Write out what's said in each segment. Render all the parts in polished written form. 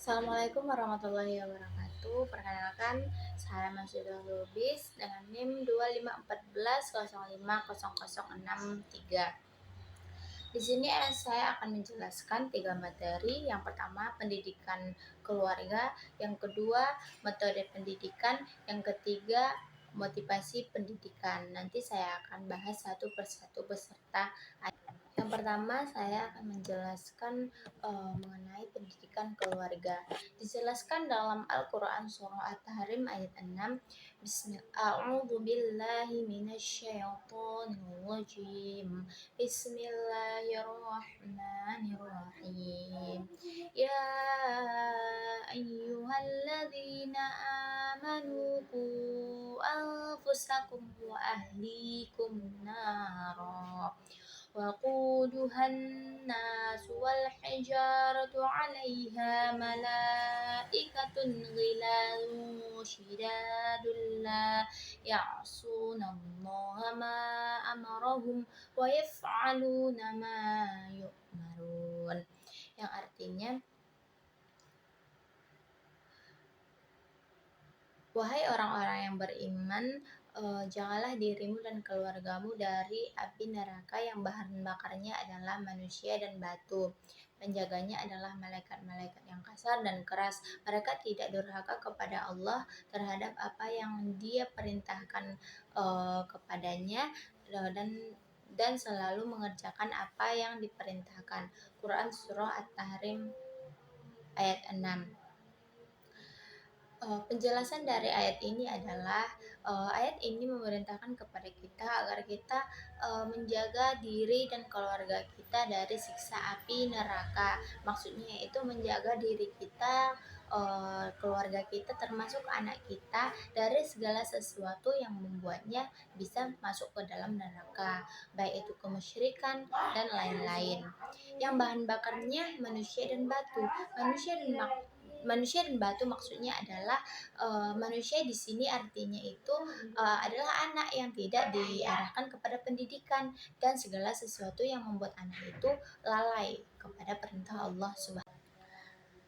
Assalamualaikum warahmatullahi wabarakatuh. Perkenalkan, saya Masjidul Lubis dengan NIM 2514050063. Di sini saya akan menjelaskan tiga materi. Yang pertama, pendidikan keluarga, yang kedua, metode pendidikan, yang ketiga, motivasi pendidikan. Nanti saya akan bahas satu persatu beserta. Yang pertama, saya akan menjelaskan mengenai pendidikan keluarga. Dijelaskan dalam Al-Quran surah At-Tahrim ayat 6. A'udzubillahi minasyaitonirrajim. Bismillahirrahmanirrahim. Ya ayyuhalladzina amanu qu anfusakum wa ahlikum nara وقودها الناس والحجارة عليها ملائكة غلاظ شداد لا يعصون الله ما أمرهم ويفعلون ما يؤمرون, yang artinya, wahai orang-orang yang beriman, jagalah dirimu dan keluargamu dari api neraka yang bahan bakarnya adalah manusia dan batu. Penjaganya adalah malaikat-malaikat yang kasar dan keras. Mereka tidak durhaka kepada Allah terhadap apa yang Dia perintahkan kepadanya, dan selalu mengerjakan apa yang diperintahkan. Quran Surah At-Tahrim ayat 6. Penjelasan dari ayat ini adalah ayat ini memerintahkan kepada kita agar kita menjaga diri dan keluarga kita dari siksa api neraka. Maksudnya yaitu menjaga diri kita, keluarga kita termasuk anak kita dari segala sesuatu yang membuatnya bisa masuk ke dalam neraka, baik itu kemusyrikan dan lain-lain. Yang bahan bakarnya manusia dan batu. Manusia dan batu maksudnya adalah manusia di sini artinya itu adalah anak yang tidak diarahkan kepada pendidikan dan segala sesuatu yang membuat anak itu lalai kepada perintah Allah Subhanahu.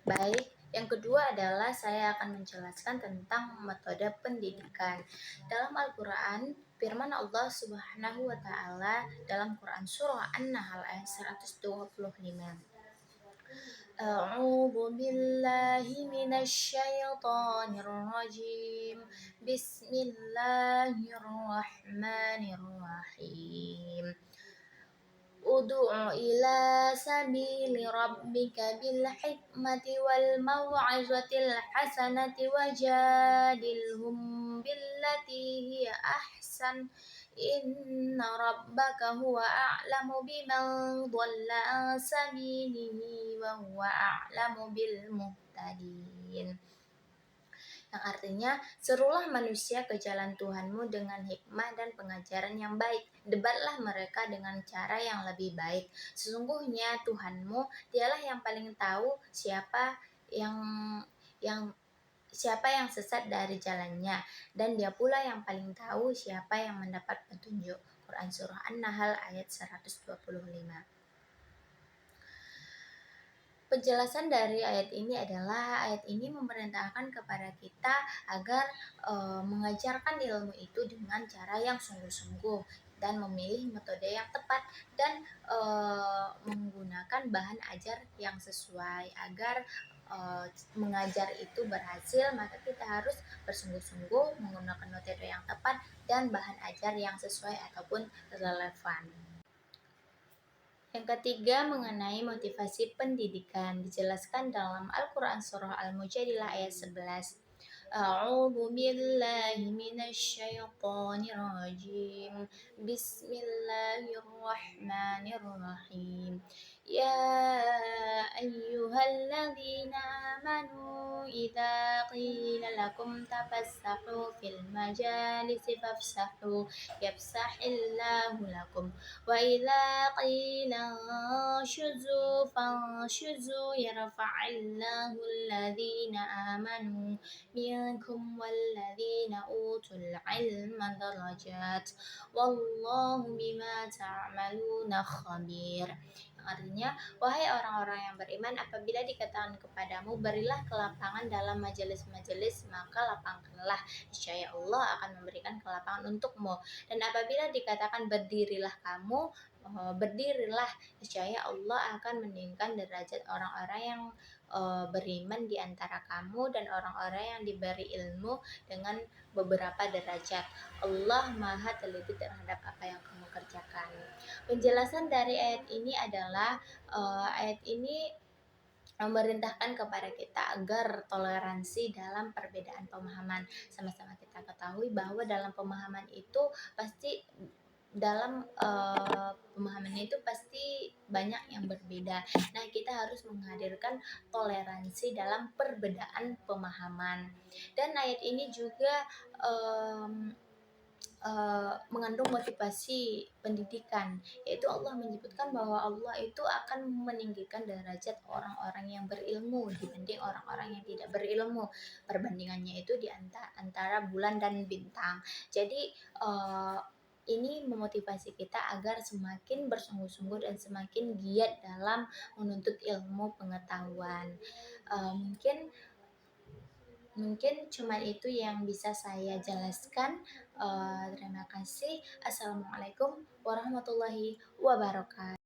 Baik, yang kedua adalah saya akan menjelaskan tentang metode pendidikan. Dalam Al-Quran, firman Allah Subhanahu wa Ta'ala dalam Quran Surah An-Nahl ayat 125. A'udzu billahi minasyaitonir rajim. Bismillahirrahmanirrahim. Ud'u ila sabili rabbika bil hikmati wal mau'izatil hasanati wajadilhum billati hiya ahsan. Inna rabbaka huwa a'lamu biman dhalla an sabilihi wa huwa a'lamu bil muhtadin. Yang artinya, serulah manusia ke jalan Tuhanmu dengan hikmah dan pengajaran yang baik. Debatlah mereka dengan cara yang lebih baik. Sesungguhnya Tuhanmu, Dialah yang paling tahu siapa yang sesat dari jalannya, dan Dia pula yang paling tahu siapa yang mendapat petunjuk. Quran Surah An-Nahl ayat 125. Penjelasan dari ayat ini adalah ayat ini memerintahkan kepada kita agar mengajarkan ilmu itu dengan cara yang sungguh-sungguh dan memilih metode yang tepat dan menggunakan bahan ajar yang sesuai. Agar mengajar itu berhasil, maka kita harus bersungguh-sungguh menggunakan metode yang tepat dan bahan ajar yang sesuai ataupun relevan. Yang ketiga, mengenai motivasi pendidikan, dijelaskan dalam Al-Quran Surah Al-Mujadilah ayat 11. A'udzu billahi minasyaitonir rajim. Bismillahirrahmanirrahim. Ya ayyuhalladzina amanu idza qila lakum tafassahu fil majalisi fafsahu yafsahillahu lakum wa idza qila anshuzu fanshuzu yarfa'illahu alladhina amanu minkum walladzina utul ilma darajat wallahu bima ta'maluna khabir. Yang artinya, wahai orang-orang yang beriman, apabila dikatakan kepadamu berilah kelapangan dalam majelis-majelis, maka lapangkanlah, niscaya Allah akan memberikan kelapangan untukmu. Dan apabila dikatakan berdirilah kamu, berdirilah, niscaya Allah akan meninggikan derajat orang-orang yang beriman di antara kamu dan orang-orang yang diberi ilmu dengan beberapa derajat. Allah Maha teliti terhadap apa yang kamu kerjakan. Penjelasan dari ayat ini adalah ayat ini memerintahkan kepada kita agar toleransi dalam perbedaan pemahaman. Sama-sama kita ketahui bahwa dalam pemahaman itu pasti dalam pemahamannya itu pasti banyak yang berbeda. Nah, kita harus menghadirkan toleransi dalam perbedaan pemahaman. Dan ayat ini juga mengandung motivasi pendidikan, yaitu Allah menyebutkan bahwa Allah itu akan meninggikan derajat orang-orang yang berilmu dibanding orang-orang yang tidak berilmu. Perbandingannya itu di antara bulan dan bintang. Jadi ini memotivasi kita agar semakin bersungguh-sungguh dan semakin giat dalam menuntut ilmu pengetahuan. Mungkin cuma itu yang bisa saya jelaskan. Terima kasih. Assalamualaikum warahmatullahi wabarakatuh.